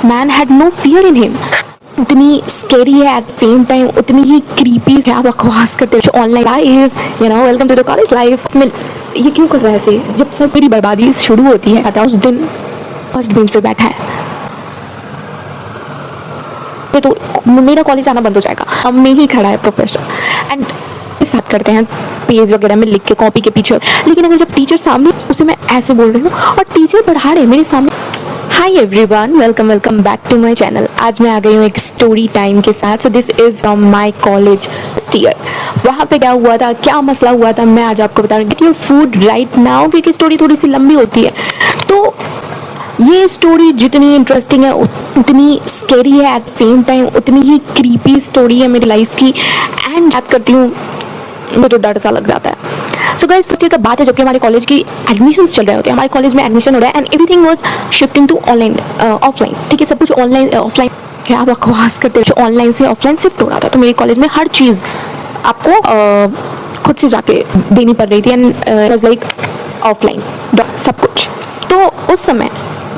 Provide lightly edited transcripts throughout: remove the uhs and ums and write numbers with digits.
Man had no fear in him. उतनी scary है at same time, उतनी ही क्रीपी है। क्या बकवास करते हो online life, you know, welcome to the college life में ये क्यों कर रहा है ऐसे? जब सब मेरी बर्बादी शुरू होती है उस दिन फर्स्ट बेंच पे बैठा है तो मेरा कॉलेज आना बंद हो जाएगा। अब में ही खड़ा है प्रोफेसर एंड साथ करते हैं पेज वगैरह में लिख के कॉपी के पीछे। लेकिन अगर जब टीचर सामने, उसे मैं ऐसे बोल रही हूँ और टीचर पढ़ा रहे मेरे सामने। Hi everyone, welcome back to my channel. आज मैं आ गई हूँ एक स्टोरी टाइम के साथ। So this is from my college first year. वहाँ पे क्या हुआ था, क्या मसला हुआ था, मैं आज आपको बता रही हूँ। Get your food right now, क्योंकि स्टोरी थोड़ी सी लंबी होती है। तो ये स्टोरी जितनी इंटरेस्टिंग है उतनी स्केरी है एट सेम टाइम, उतनी ही क्रीपी स्टोरी है मेरी लाइफ की। एंड बात करती हूँ मुझे तो डर सा लग जाता है। सो गाइस, फर्स्ट ईयर का बात है जबकि हमारे कॉलेज की एडमिशन्स चल रहे होते हैं। हमारे कॉलेज में एडमिशन हो रहा है and everything was shifting to online offline. ठीक है, सब कुछ ऑनलाइन ऑफलाइन। क्या बकवास करते हो, ऑनलाइन से ऑफलाइन शिफ्ट हो रहा था। तो मेरे कॉलेज में हर चीज़ आपको खुद से जाके देनी पड़ रही थी एंड वाज लाइक ऑफलाइन सब कुछ। तो उस समय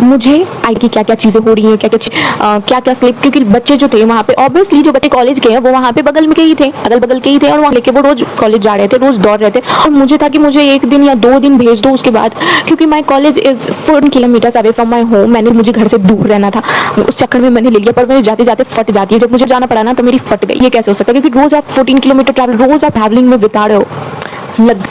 मुझे आई की क्या क्या चीज़ें हो रही हैं, क्या क्या स्लिप, क्योंकि बच्चे जो थे वहाँ पे ऑब्वियसली जो बच्चे कॉलेज के हैं वो वहाँ पे बगल में के ही थे, अगल बगल के ही थे और वहाँ लेके वो रोज कॉलेज जा रहे थे, रोज दौड़ रहे थे। और मुझे था कि मुझे 1 दिन या 2 दिन भेज दो उसके बाद, क्योंकि my college is 4 kilometres away from my home. मुझे घर से दूर रहना था, उस चक्कर में मैंने ले लिया। पर मेरे जाते जाते फट जाती है। जब मुझे जाना पड़ा ना तो मेरी फट गई। ये कैसे हो सकता है, क्योंकि रोज आप 14 किलोमीटर रोज आप ट्रैवलिंग में बिता रहे हो।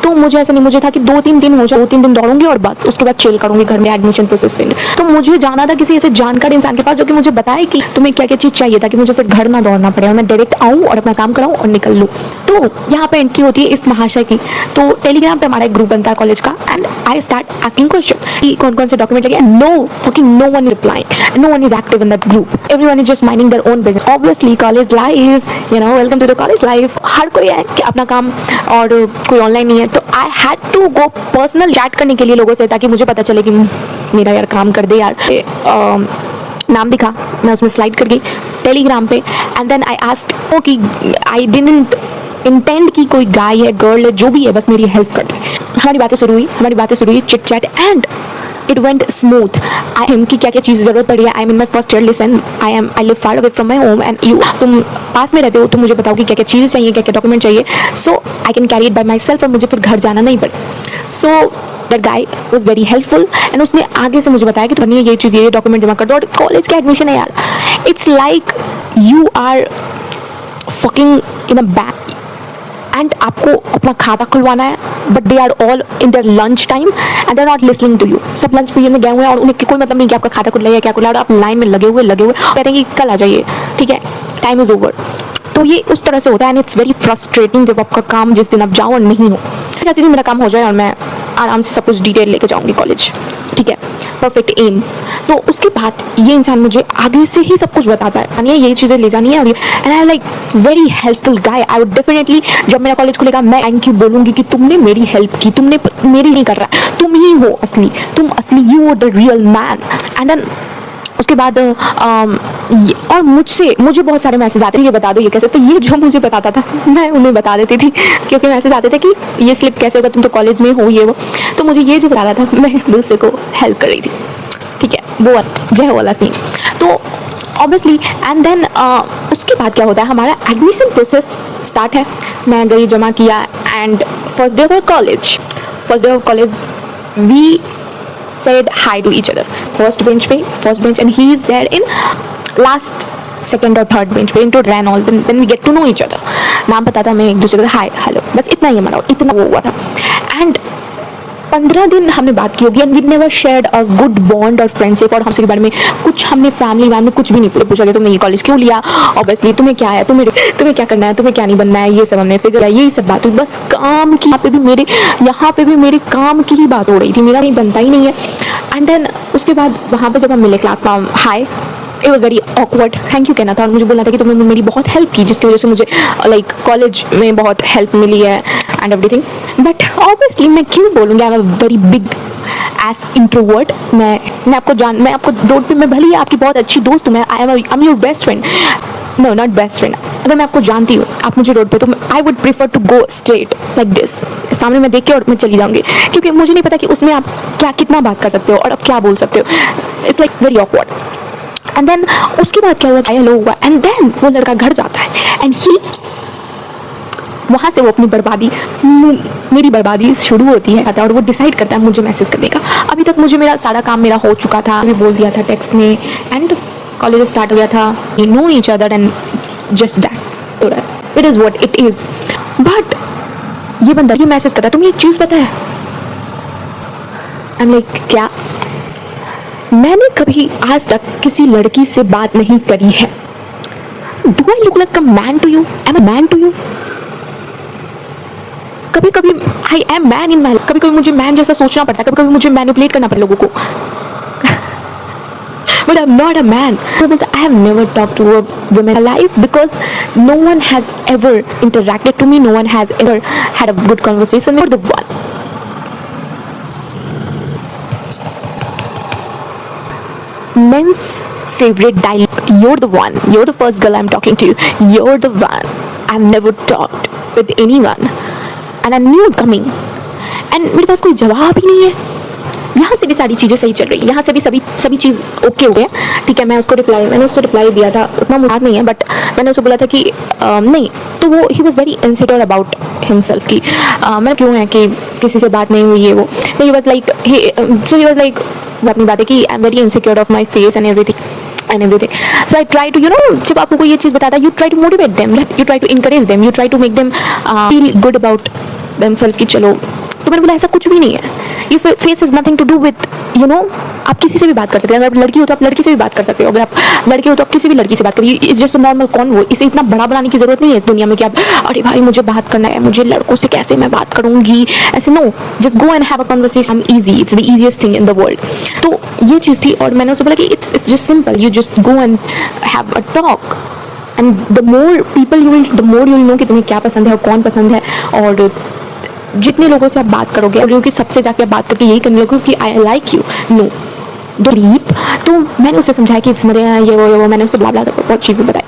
तो मुझे ऐसा नहीं, मुझे था कि 2-3 दिन हो जाए, 2-3 दिन दौड़ूंगी और बस उसके बाद चिल करूंगी घर में एडमिशन प्रोसेस में। तो मुझे जाना था किसी ऐसे जानकार इंसान के पास जो कि मुझे बताए कि तुम्हें क्या क्या चीज़ चाहिए, ताकि मुझे फिर घर ना दौड़ना पड़े और मैं डायरेक्ट आऊँ और अपना काम कराऊँ और निकल लूँ। तो यहाँ पे एंट्री होती है इस महाशय की। तो टेलीग्राम पे हमारा एक ग्रुप बनता है कॉलेज का and I start asking question कि कौन कौन से डॉक्यूमेंट लगे। No one replying, no one is active in that group, everyone is just minding their own business. Obviously college life, you know, welcome to the college life. हर कोई है कि अपना काम और कोई ऑनलाइन नहीं है। तो I had to go personal chat करने के लिए लोगों से, ताकि मुझे पता चले कि मेरा यार काम कर दे यार। नाम दिखा, मैं उसमें स्लाइड कर गई टेलीग्राम पे एंड देन आई आस्क्ड कि आई डिडंट इंटेंड कि कोई गाय है, गर्ल है, जो भी है, बस मेरी हेल्प कर दे। हमारी बातें शुरू हुई chit chat and it went smooth. I am की क्या क्या चीज़ जरूरत पड़ी है। I am in my first year, listen, I live far away from my home and you, तुम पास में रहते हो, तुम मुझे बताओ कि क्या क्या चीज़ चाहिए, क्या क्या डॉक्यूमेंट चाहिए, so I can carry it by my self और मुझे फिर घर जाना नहीं पड़े। So that guy was very helpful and उसने आगे से मुझे बताया कि तुम्हें ये चीज़, ये डॉक्यूमेंट जमा कर दो और कॉलेज का एडमिशन है यार। It's like you are fucking in a bank and आपको अपना खाता खुलवाना है, but they are all in their lunch time and they are not listening to you. सब लंच पीरियड में गए हुए हैं और उन्हें कोई मतलब नहीं कि आपका खाता खुला है क्या खुला है, और आप लाइन में लगे हुए कहते हैं कि कल आ जाइए, ठीक है, टाइम इज ओवर। तो ये उस तरह से होता है एंड इट्स वेरी फ्रस्ट्रेटिंग जब आपका काम जिस दिन आप जाओ और नहीं हो। जैसे दिन मेरा काम हो जाए और मैं आराम से सब कुछ डिटेल लेके जाऊंगी कॉलेज, ठीक है, परफेक्ट एम। तो उसके बाद ये इंसान मुझे आगे से ही सब कुछ बताता है, यानी ये चीज़ें ले जानी है और ये, and I like very helpful guy. I would definitely, जब मेरा कॉलेज खुलेगा मैं थैंक यू बोलूँगी कि तुमने मेरी हेल्प की, तुमने मेरी नहीं कर रहा, तुम ही हो असली, तुम असली, you are the real man. And then उसके बाद और मुझे बहुत सारे मैसेज आते थे, ये बता दो ये कैसे। तो ये जो मुझे बताता था मैं उन्हें बता देती थी, क्योंकि मैसेज आते थे कि ये स्लिप कैसे होगा, तुम तो कॉलेज में हो, ये वो। तो मुझे ये जो बताता था मैं दूसरे को हेल्प कर रही थी, ठीक है, वो जय वाला सीन। तो ऑब्वियसली एंड देन उसके बाद क्या होता है, हमारा एडमिशन प्रोसेस स्टार्ट है। मैं गई, जमा किया and first day of college we said hi to each other. First bench and he is there in last second or third bench पे, into ran all, then we get to know each other. नाम पता था, मैं एक दूसरे को hi hello, बस इतना ही हमारा, इतना वो हुआ था। एंड 15 दिन हमने बात की होगी and we never shared a good bond और फ्रेंडशिप। और हमसे के बारे में कुछ हमने फैमिली में कुछ भी नहीं पूछा कि तुमने ये कॉलेज क्यों लिया, ऑब्वियसली तुम्हें क्या है, तुम्हें क्या करना है, तुम्हें क्या नहीं बनना है, ये सब हमने फिगर किया, यही सब बात हुई। बस काम की, यहाँ पे भी मेरे काम की ही बात हो रही थी, मेरा नहीं बनता ही नहीं है। एंड देन उसके बाद वहाँ पे जब हम मिले क्लास में, hi, it was very awkward, thank you कहना था और मुझे बोलना था कि तुमने मेरी बहुत हेल्प की, जिसकी वजह से मुझे लाइक कॉलेज में बहुत हेल्प मिली है एंड एवरीथिंग। बट ऑब्वियसली मैं क्यों बोलूँगी, I am a very big ass introvert. मैं आपको रोड पे, मैं भले ही आपकी बहुत अच्छी दोस्त हूँ, I am your best friend, no not best friend. अगर मैं आपको जानती हूँ, आप मुझे रोड पे, तो I would prefer to go straight like this, सामने मैं देख के और मैं चली जाऊँगी, क्योंकि मुझे नहीं पता कि उसमें आप कितना बात कर सकते हो और आप क्या बोल सकते हो। It's like very awkward. And then उसके बाद क्या हुआ, हेलो हुआ, एंड देन वो लड़का घर जाता है एंड ही वहाँ से वो अपनी बर्बादी, मेरी बर्बादी शुरू होती है और वो डिसाइड करता है मुझे मैसेज करने का। अभी तक मुझे मेरा सारा काम मेरा हो चुका था, मैं बोल दिया था टेक्स्ट में, एंड कॉलेज स्टार्ट हो गया था, we know each other and just that it is what it is. But ये बंदा ये मैसेज करता है, तुम्हें एक चीज़ पता है? आई एम लाइक क्या? मैंने कभी आज तक किसी लड़की से बात नहीं करी है। Do I look like a man to you? Am a man to you? कभी कभी आई एम मैन इन माई, कभी कभी मुझे मैन जैसा सोचना पड़ता है, कभी कभी मुझे मैनिपुलेट करना पड़ता है लोगों को। But I'm not a man. I have never talked to a woman alive because no one has ever interacted to me. No one has ever had a good conversation with the one. Men's favorite dialogue. You're the one. You're the first girl I'm talking to. You're the one. I've never talked with anyone. And I knew it coming. And मेरे पास कोई जवाब ही नहीं है। यहाँ से भी सारी चीज़ें सही चल रही है, यहाँ से भी सभी चीज़ ओके हो गया, ठीक है। मैंने उसको रिप्लाई दिया था, उतना मुझे याद नहीं है, बट मैंने उसको बोला था कि नहीं, तो वो he was very insecure about himself कि मैं क्यों है कि किसी से बात नहीं हुई है। वो ही वॉज लाइक वो अपनी बात है कि I am very insecure of my face and everything. So I try to, जब आपको कोई ये चीज़ बताता है, you try to motivate them, you try to encourage them, you try to make them feel good about themselves कि चलो। तो मैंने बोला ऐसा कुछ भी नहीं है, ये face is nothing to do with आप किसी से भी बात कर सकते हैं। अगर आप लड़की हो तो आप लड़की से भी बात कर सकते हो, अगर आप लड़के हो तो आप किसी भी लड़की से बात करिए। It's just normal convo. इसे इतना बड़ा बनाने की जरूरत नहीं है इस दुनिया में कि आप अरे भाई मुझे बात करना है, मुझे लड़कों से कैसे मैं बात करूंगी, ऐसे। No, just go and have a conversation, easy, it's the easiest thing in the world. तो ये चीज़ थी और मैंने उससे बोला कि it's just simple, you just go and have a talk and the more people you will know कि तुम्हें क्या पसंद है और कौन पसंद है। और जितने लोगों से आप बात करोगे और कि सबसे जाके आप बात करके यही करने लगोगे कि I like you, no deep. तो मैंने उसे समझाया कि इट्स मेरे ये वो मैंने उससे ब्ला बहुत चीज़ें बताई।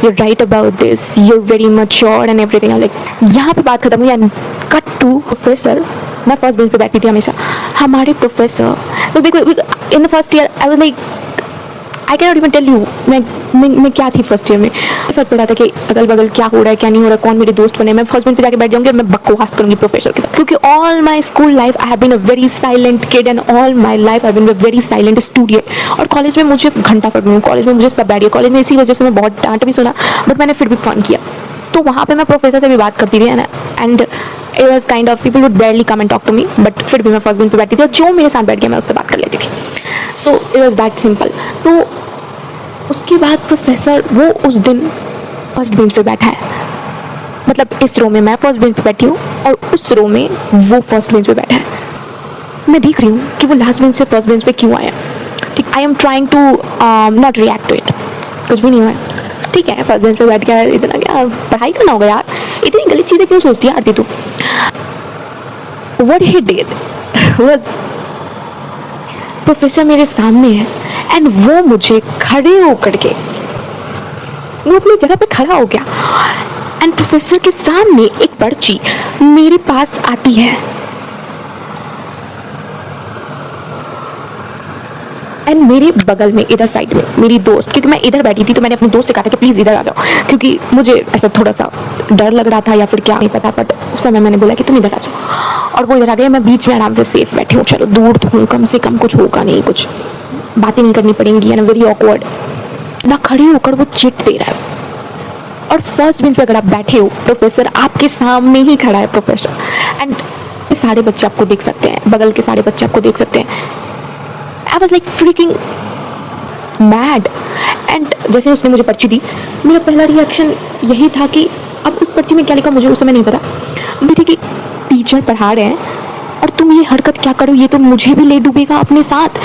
you're right about this, you're very mature and everything. Like यहाँ पे बात खत्म हुई एंड कट टू प्रोफेसर। मैं फर्स्ट बेंच पे बैठी थी हमेशा। हमारे professor in the first year I was like I can not even tell you मैं क्या थी फर्स्ट ईयर में। फर्क पड़ा था कि अगल बगल क्या हो रहा है क्या नहीं हो रहा है, कौन मेरे दोस्त बने। मैं फर्स्ट बेंच पे जाके बैठ जाऊंगी और मैं बकवास करूंगी प्रोफेसर के साथ, क्योंकि all my school life I have been a very silent kid and all my life I have been a very silent student. और कॉलेज में मुझे घंटा फर्क नहीं, कॉलेज में मुझे सब बैठ गया। कॉलेज में इसी वजह से मैं बहुत डांट भी सुना, बट मैंने फिर भी फन किया। तो वहाँ पे मैं प्रोफेसर से भी बात करती थी and it was kind of people would barely come and talk to me, but फिर भी मैं फर्स्ट बेंच पे बैठती थी और जो मेरे साथ बैठ गया मैं उससे बात कर लेती थी। So it was that simple. तो उसके बाद प्रोफेसर वो उस दिन फर्स्ट बेंच पे बैठा है, मतलब इस रो में मैं फर्स्ट बेंच पे बैठी हूँ और उस रो में वो फर्स्ट बेंच पे बैठा है। मैं देख रही हूँ कि वो लास्ट बेंच से फर्स्ट बेंच पे क्यों आया। ठीक, I am trying to not react to it, कुछ भी नहीं हुआ। ठीक है, फर्स्ट बेंच पे बैठ गया, इतना क्या पढ़ाई करना होगा यार, इतनी गलत चीज़ें क्यों सोचती है आरती तू। What he did was professor मेरे सामने है एंड वो मुझे खड़े होकर के वो अपनी जगह पे खड़ा हो गया एंड प्रोफेसर के सामने एक पर्ची मेरे पास आती है एंड मेरे बगल में इधर साइड में मेरी दोस्त, क्योंकि मैं इधर बैठी थी तो मैंने अपने दोस्त से कहा था कि प्लीज़ इधर आ जाओ, क्योंकि मुझे ऐसा थोड़ा सा डर लग रहा था या फिर क्या नहीं पता, बट उस समय मैंने बोला कि तुम इधर आ जाओ और वो इधर आ गए। मैं बीच में आराम से सेफ बैठी हूँ, चलो दूर तो हूँ, कम से कम कुछ होगा नहीं, कुछ बातें नहीं करनी पड़ेंगी, है ना, वेरी ऑकवर्ड। ना खड़ी होकर वो चिट दे रहा है और फर्स्ट बेंच पे अगर आप बैठे हो, प्रोफेसर आपके सामने ही खड़ा है प्रोफेसर, एंड सारे बच्चे आपको देख सकते हैं, बगल के सारे बच्चे आपको देख सकते हैं। I was like freaking mad and जैसे उसने मुझे पर्ची दी, मेरा पहला रिएक्शन यही था कि अब उस पर्ची में क्या लिखा मुझे उस समय नहीं पता। मुझे कि टीचर पढ़ा रहे हैं और तुम ये हरकत क्या करो, ये तो मुझे भी ले डूबेगा अपने साथ।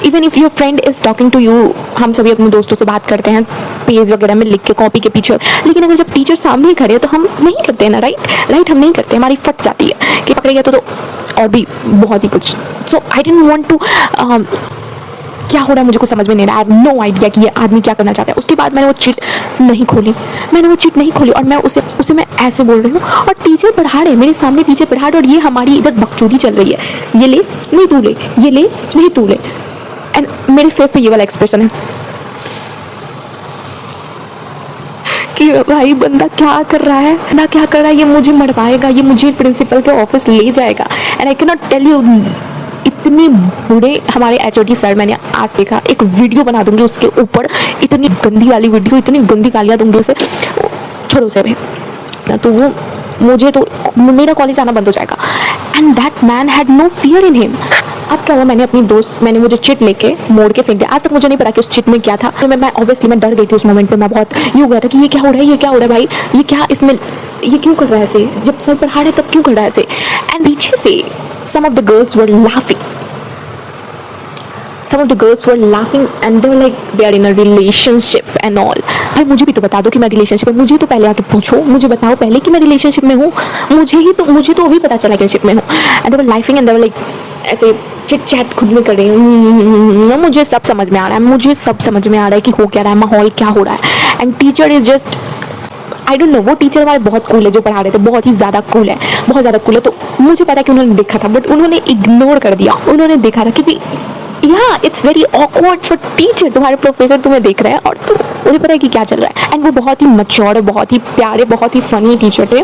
Even if your friend is talking to you, हम सभी अपने दोस्तों से बात करते हैं पेज वगैरह में लिख के कॉपी के पीछे, लेकिन अगर जब टीचर सामने ही खड़े हो तो हम नहीं करते हैं ना, राइट हम नहीं करते, हमारी फट जाती है कि पकड़े गया तो और भी बहुत ही कुछ। सो आई डिडंट वांट टू क्या हो रहा है मुझे कुछ समझ में नहीं आ रहा, आई हैव नो आइडिया कि ये आदमी क्या करना चाहता है। उसके बाद मैंने वो चिट नहीं खोली और मैं उसे मैं ऐसे बोल रही हूँ और टीचर पढ़ा रहे हैं मेरे सामने, टीचर पढ़ा रहे और ये हमारी इधर बकचोदी चल रही है, ये ले नहीं तू ले, ये ले नहीं तू ले। एंड मेरे फेस पे ये वाला एक्सप्रेशन है कि भाई बंदा क्या कर रहा है ना, क्या कर रहा है, ये मुझे मरवाएगा, ये मुझे प्रिंसिपल के ऑफिस ले जाएगा। And I can not tell you, इतने बुरे हमारे एचओडी सर मैंने आज देखा। एक वीडियो बना दूंगी उसके ऊपर, इतनी गंदी वाली वीडियो, इतनी गंदी गालियाँ दूंगी उसे, छोड़ो उसे भी। तो वो मुझे तो मेरा कॉलेज आना बंद हो जाएगा। And that man had no fear in him. अब क्या हुआ, मैंने वो जो चिट लेके मोड़ के फेंक दिया। आज तक मुझे नहीं पता कि उस चिट में क्या था। तो मैं ऑब्वियसली मैं डर गई थी उस मोमेंट पे। मैं बहुत ये हो गया था कि ये क्या हो रहा है, ये क्या हो रहा है भाई, ये क्या, इसमें ये क्यों कर रहा है ऐसे, जब सर पढ़ा रहे तब क्यों कर रहा है ऐसे। एंड पीछे से some of the girls were laughing and they were like they are in a relationship and all। भाई मुझे भी तो बता दो कि मैं रिलेशनशिप में, मुझे तो पहले आके पूछो, मुझे बताओ पहले कि मैं रिलेशनशिप में हूँ। मुझे तो अभी पता चला कि रिलेशनशिप में हूँ। And they were laughing and they were like ऐसे चिट चैट खुद में कर रही हूँ। मुझे सब समझ में आ रहा है कि हो क्या रहा है, माहौल क्या हो रहा है। And teacher is just I don't know, वो टीचर हमारे बहुत कूल है जो पढ़ा रहे थे, बहुत ही ज़्यादा कूल है। तो मुझे पता है कि उन्होंने देखा था, बट उन्होंने इग्नोर कर दिया। उन्होंने देखा था क्योंकि it's very awkward for teacher, तुम्हारे प्रोफेसर तुम्हें देख रहे हैं और मुझे पता है कि क्या चल रहा है। एंड वो बहुत ही मैच्योर, बहुत ही प्यारे, बहुत ही फनी टीचर थे।